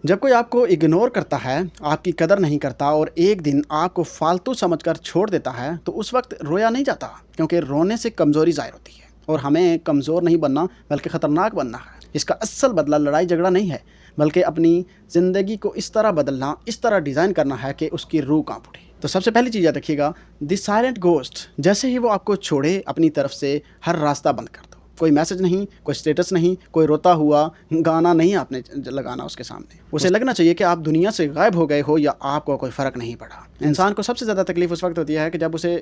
جب کوئی آپ کو اگنور کرتا ہے، آپ کی قدر نہیں کرتا اور ایک دن آپ کو فالتو سمجھ کر چھوڑ دیتا ہے تو اس وقت رویا نہیں جاتا، کیونکہ رونے سے کمزوری ظاہر ہوتی ہے اور ہمیں کمزور نہیں بننا بلکہ خطرناک بننا ہے۔ اس کا اصل بدلہ لڑائی جھگڑا نہیں ہے، بلکہ اپنی زندگی کو اس طرح بدلنا، اس طرح ڈیزائن کرنا ہے کہ اس کی روح کانپ اٹھے۔ تو سب سے پہلی چیز یاد رکھیے گا، دی سائلنٹ گھوسٹ، جیسے ہی وہ آپ کو چھوڑے اپنی طرف سے ہر راستہ بند کر دو۔ کوئی میسج نہیں، کوئی سٹیٹس نہیں، کوئی روتا ہوا گانا نہیں آپ نے لگانا اس کے سامنے۔ اسے لگنا چاہیے کہ آپ دنیا سے غائب ہو گئے ہو یا آپ کو کوئی فرق نہیں پڑا۔ انسان کو سب سے زیادہ تکلیف اس وقت ہوتی ہے کہ جب اسے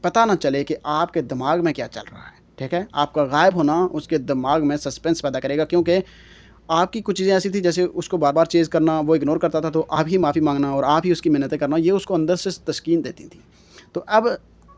پتہ نہ چلے کہ آپ کے دماغ میں کیا چل رہا ہے، ٹھیک ہے؟ آپ کا غائب ہونا اس کے دماغ میں سسپینس پیدا کرے گا، کیونکہ آپ کی کچھ چیزیں ایسی تھی جیسے اس کو بار بار چیز کرنا، وہ اگنور کرتا تھا تو آپ ہی معافی مانگنا اور آپ ہی اس کی منتیں کرنا، یہ اس کو اندر سے تسکین دیتی تھیں۔ تو اب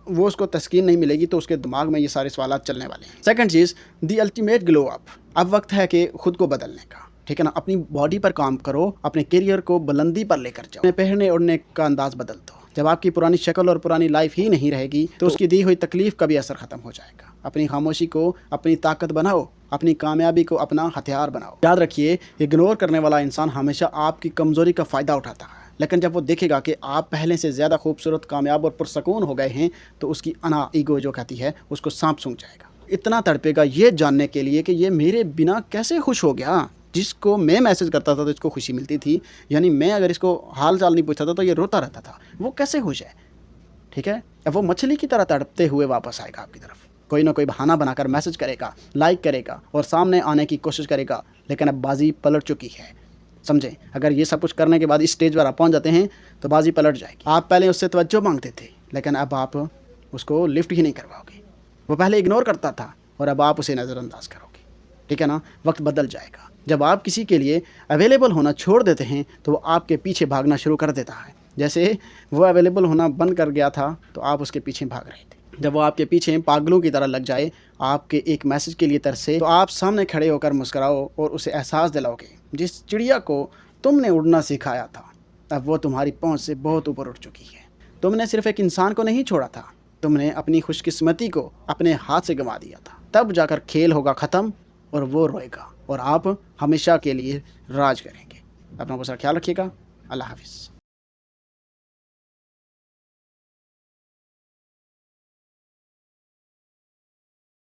وہ اس کو تسکین نہیں ملے گی تو اس کے دماغ میں یہ سارے سوالات چلنے والے ہیں۔ سیکنڈ چیز، دی الٹیمیٹ گلو اپ، اب وقت ہے کہ خود کو بدلنے کا، ٹھیک ہے نا؟ اپنی باڈی پر کام کرو، اپنے کیریئر کو بلندی پر لے کر جاؤ، اپنے پہننے اوڑھنے کا انداز بدل دو۔ جب آپ کی پرانی شکل اور پرانی لائف ہی نہیں رہے گی تو اس کی دی ہوئی تکلیف کا بھی اثر ختم ہو جائے گا۔ اپنی خاموشی کو اپنی طاقت بناؤ، اپنی کامیابی کو اپنا ہتھیار بناؤ۔ یاد رکھیے، اگنور کرنے والا انسان ہمیشہ آپ کی کمزوری کا فائدہ اٹھاتا ہے، لیکن جب وہ دیکھے گا کہ آپ پہلے سے زیادہ خوبصورت، کامیاب اور پرسکون ہو گئے ہیں تو اس کی انا، ایگو جو کہتی ہے، اس کو سانپ سونگھ جائے گا۔ اتنا تڑپے گا یہ جاننے کے لیے کہ یہ میرے بنا کیسے خوش ہو گیا۔ جس کو میں میسج کرتا تھا تو اس کو خوشی ملتی تھی، یعنی میں اگر اس کو حال چال نہیں پوچھتا تھا تو یہ روتا رہتا تھا، وہ کیسے خوش ہے؟ ٹھیک ہے؟ اب وہ مچھلی کی طرح تڑپتے ہوئے واپس آئے گا آپ کی طرف، کوئی نہ کوئی بہانہ بنا کر میسج کرے گا، لائک کرے گا اور سامنے آنے کی کوشش کرے گا، لیکن اب بازی پلٹ چکی ہے۔ سمجھیں، اگر یہ سب کچھ کرنے کے بعد اس سٹیج پر آپ پہنچ جاتے ہیں تو بازی پلٹ جائے گی۔ آپ پہلے اس سے توجہ مانگتے تھے، لیکن اب آپ اس کو لفٹ ہی نہیں کرواؤ گے۔ وہ پہلے اگنور کرتا تھا اور اب آپ اسے نظر انداز کرو گے، ٹھیک ہے نا؟ وقت بدل جائے گا۔ جب آپ کسی کے لیے اویلیبل ہونا چھوڑ دیتے ہیں تو وہ آپ کے پیچھے بھاگنا شروع کر دیتا ہے، جیسے وہ اویلیبل ہونا بند کر گیا تھا تو آپ اس کے پیچھے بھاگ رہے تھے۔ جب وہ آپ کے پیچھے پاگلوں کی طرح لگ جائے، آپ کے ایک میسج کے لیے ترسے، تو آپ سامنے کھڑے ہو کر مسکراؤ اور اسے احساس دلاؤ کہ جس چڑیا کو تم نے اڑنا سکھایا تھا اب وہ تمہاری پہنچ سے بہت اوپر اٹھ چکی ہے۔ تم نے صرف ایک انسان کو نہیں چھوڑا تھا، تم نے اپنی خوش قسمتی کو اپنے ہاتھ سے گنوا دیا تھا۔ تب جا کر کھیل ہوگا ختم اور وہ روئے گا اور آپ ہمیشہ کے لیے راج کریں گے۔ اپنا بہت سارا خیال رکھیے گا۔ اللہ حافظ۔